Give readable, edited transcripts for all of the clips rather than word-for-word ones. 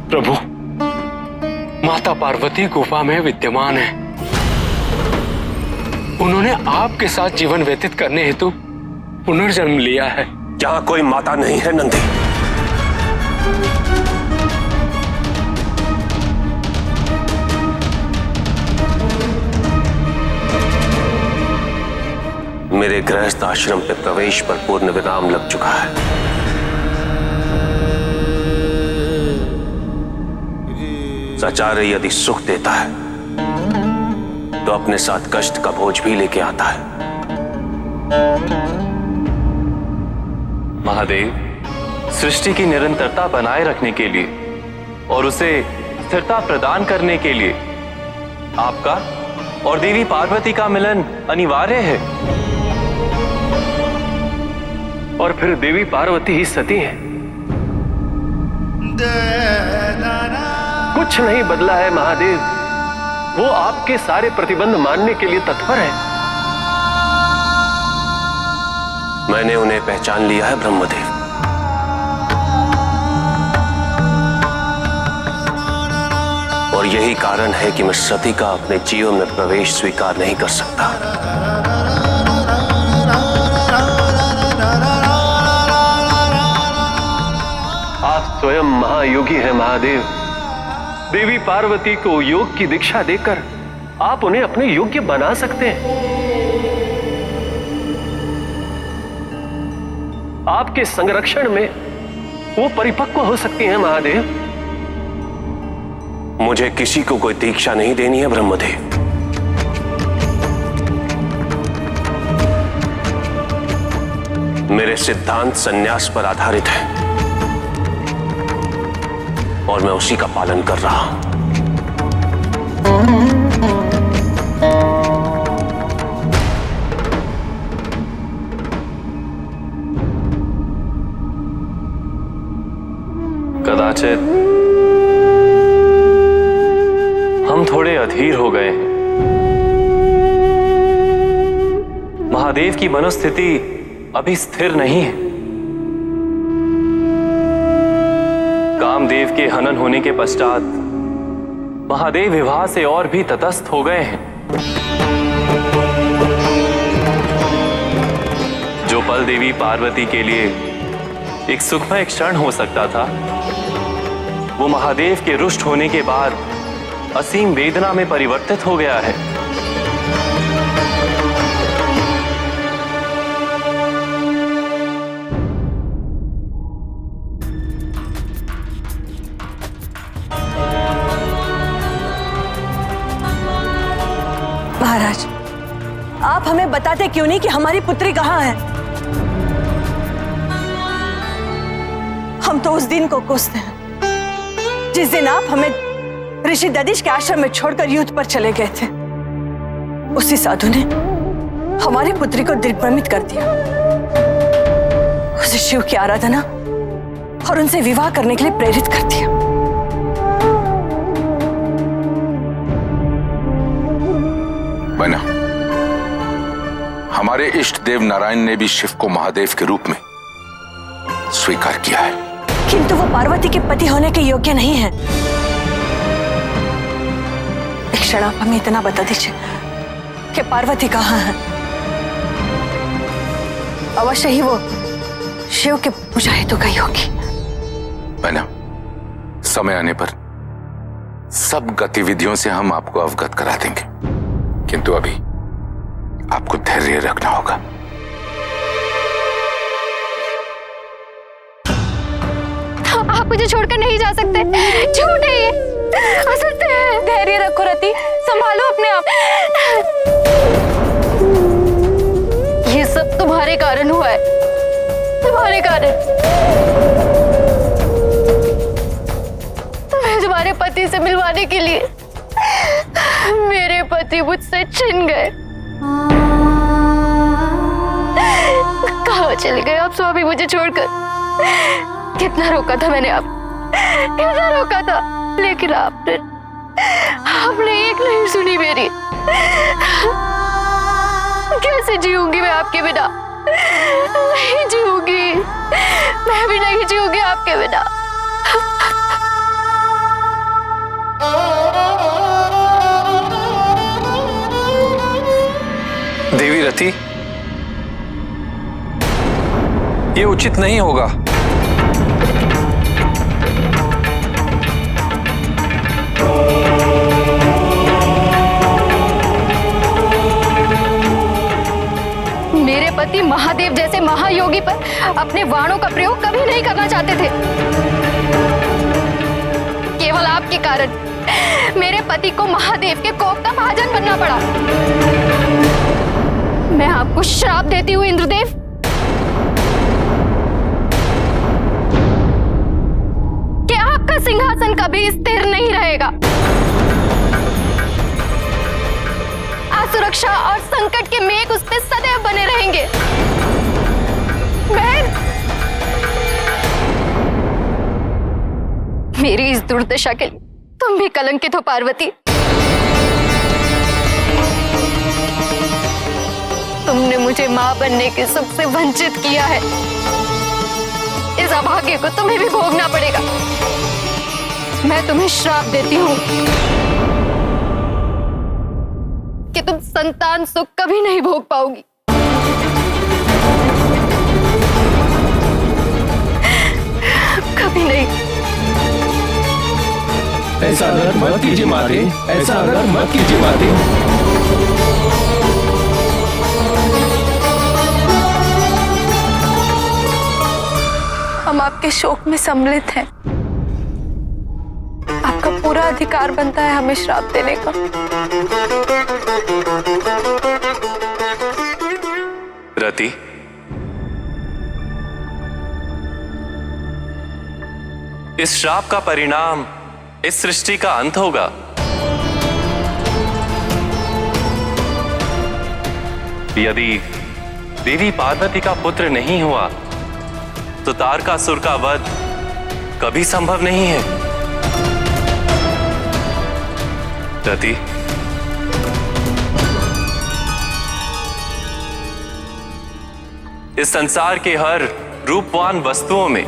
प्रभु, माता पार्वती गुफा में विद्यमान है। उन्होंने आपके साथ जीवन व्यतीत करने हेतु पुनर्जन्म लिया है। यहाँ कोई माता नहीं है नंदी। मेरे गृहस्थ आश्रम पे प्रवेश पर पूर्ण विराम लग चुका है। आचार्य यदि सुख देता है तो अपने साथ कष्ट का बोझ भी लेके आता है। महादेव, सृष्टि की निरंतरता बनाए रखने के लिए और उसे स्थिरता प्रदान करने के लिए आपका और देवी पार्वती का मिलन अनिवार्य है। और फिर देवी पार्वती ही सती हैं। कुछ नहीं बदला है महादेव, वो आपके सारे प्रतिबंध मानने के लिए तत्पर है। मैंने उन्हें पहचान लिया है ब्रह्मदेव। और यही कारण है कि मैं सती का अपने जीवन में प्रवेश स्वीकार नहीं कर सकता। आप स्वयं महायोगी हैं महादेव। देवी पार्वती को योग की दीक्षा देकर आप उन्हें अपने योग्य बना सकते हैं। आपके संरक्षण में वो परिपक्व हो सकती हैं महादेव। मुझे किसी को कोई दीक्षा नहीं देनी है ब्रह्मदेव। मेरे सिद्धांत संन्यास पर आधारित है और मैं उसी का पालन कर रहा हूं। कदाचित हम थोड़े अधीर हो गए हैं। महादेव की मनोस्थिति अभी स्थिर नहीं है। कामदेव के हनन होने के पश्चात महादेव विवाह से और भी तटस्थ हो गए हैं। जो पल देवी पार्वती के लिए एक सुखमय क्षण हो सकता था, वो महादेव के रुष्ट होने के बाद असीम वेदना में परिवर्तित हो गया है। महाराज, आप हमें बताते क्यों नहीं कि हमारी पुत्री कहाँ है? हम तो उस दिन को कोसते हैं जिस दिन आप हमें ऋषि दधिच के आश्रम में छोड़कर युद्ध पर चले गए थे। उसी साधु ने हमारी पुत्री को दिग्भ्रमित कर दिया, उसे शिव की आराधना और उनसे विवाह करने के लिए प्रेरित कर दिया। बना, हमारे इष्ट देव नारायण ने भी शिव को महादेव के रूप में स्वीकार किया है, किंतु वो पार्वती के पति होने के योग्य नहीं है। एक क्षण आप हमें इतना बता दीजिए कि पार्वती कहाँ है। अवश्य ही वो शिव के पूजा हेतु गई होगी। बना, समय आने पर सब गतिविधियों से हम आपको अवगत करा देंगे, किंतु अभी आपको धैर्य रखना होगा। आप मुझे छोड़कर नहीं जा सकते। झूठ है ये, असत्य है। धैर्य रखो रति, संभालो अपने आप। ये सब तुम्हारे कारण हुआ है, तुम्हारे कारण। तुम्हें तुम्हारे पति से मिलवाने के लिए मेरे पति मुझसे छिन गए। कहाँ चले गए आप स्वामी मुझे छोड़कर? कितना रोका था मैंने आप, कितना रोका था, लेकिन आपने एक नहीं सुनी मेरी। कैसे जीऊंगी मैं आपके बिना? नहीं जीऊंगी, मैं भी नहीं जीऊंगी आपके बिना। रति, ये उचित नहीं होगा। मेरे पति महादेव जैसे महायोगी पर अपने वाणों का प्रयोग कभी नहीं करना चाहते थे। केवल आपके कारण मेरे पति को महादेव के कोप का महाजन बनना पड़ा। मैं आपको श्राप देती हूँ इंद्रदेव, कि आपका सिंहासन कभी स्थिर नहीं रहेगा। असुरक्षा और संकट के मेघ उस पर सदैव बने रहेंगे। बहन, मेरी इस दुर्दशा के लिए तुम भी कलंकित हो पार्वती। तुमने मुझे मां बनने के सुख से वंचित किया है। इस अभाग्य को तुम्हें भी भोगना पड़ेगा। मैं तुम्हें श्राप देती हूँ कि तुम संतान सुख कभी नहीं भोग पाओगी। कभी नहीं। ऐसा अगर मत कीजिए माते, ऐसा अगर मत कीजिए माते। हम आपके शोक में सम्मिलित हैं। आपका पूरा अधिकार बनता है हमें श्राप देने का। रति, इस श्राप का परिणाम इस सृष्टि का अंत होगा। यदि देवी पार्वती का पुत्र नहीं हुआ तो तारकासुर का वध कभी संभव नहीं है। रति, इस संसार के हर रूपवान वस्तुओं में,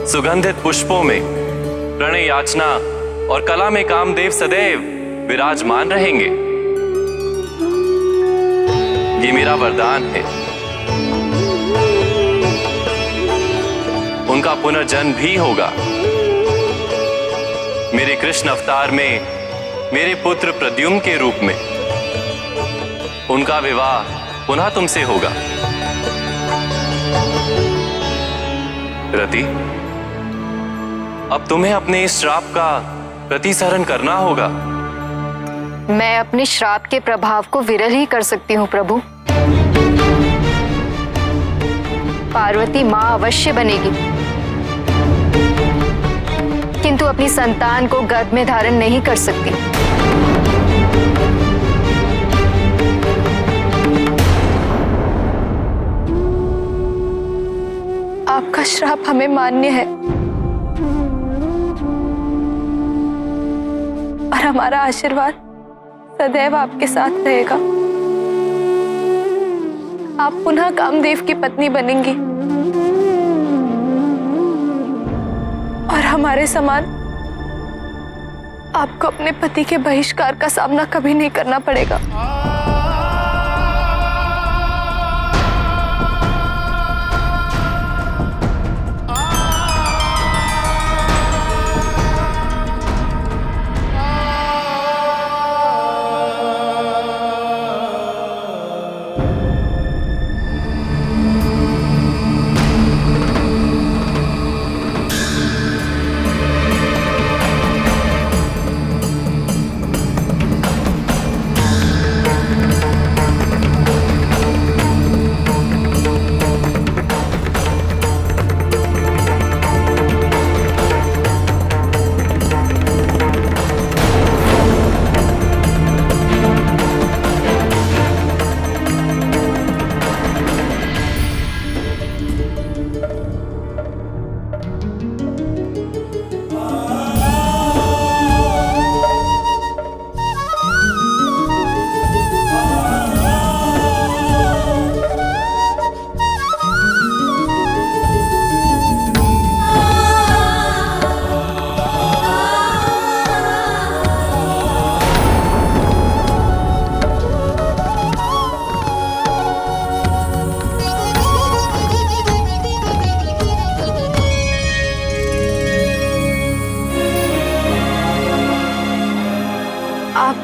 सुगंधित पुष्पों में, प्रणय याचना और कला में कामदेव सदैव विराजमान रहेंगे। ये मेरा वरदान है। उनका पुनर्जन्म भी होगा। मेरे कृष्ण अवतार में मेरे पुत्र प्रद्युम्न के रूप में उनका विवाह पुनः तुमसे होगा। रति, अब तुम्हें अपने इस श्राप का प्रतिसरण करना होगा। मैं अपने श्राप के प्रभाव को विरल ही कर सकती हूँ प्रभु। पार्वती मां अवश्य बनेगी, किंतु अपनी संतान को गर्भ में धारण नहीं कर सकती। आपका श्राप हमें मान्य है और हमारा आशीर्वाद सदैव आपके साथ रहेगा। आप पुनः कामदेव की पत्नी बनेंगी और हमारे समान आपको अपने पति के बहिष्कार का सामना कभी नहीं करना पड़ेगा।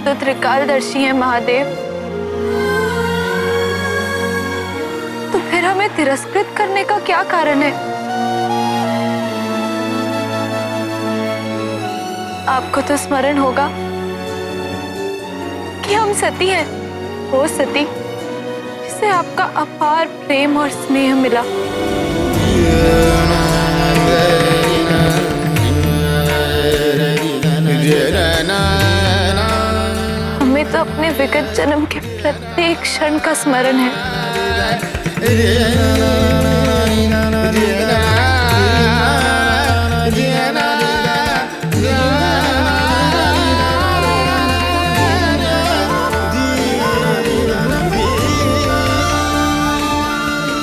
तो त्रिकालदर्शी हैं महादेव। तो फिर हमें तिरस्कृत करने का क्या कारण है? आपको तो स्मरण होगा कि हम सती हैं, वो सती जिसे आपका अपार प्रेम और स्नेह मिला। हमें तो अपने विगत जन्म के प्रत्येक क्षण का स्मरण है।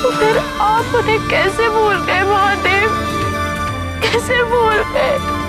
तो फिर आप उन्हें कैसे भूल गए महादेव? कैसे भूल गए?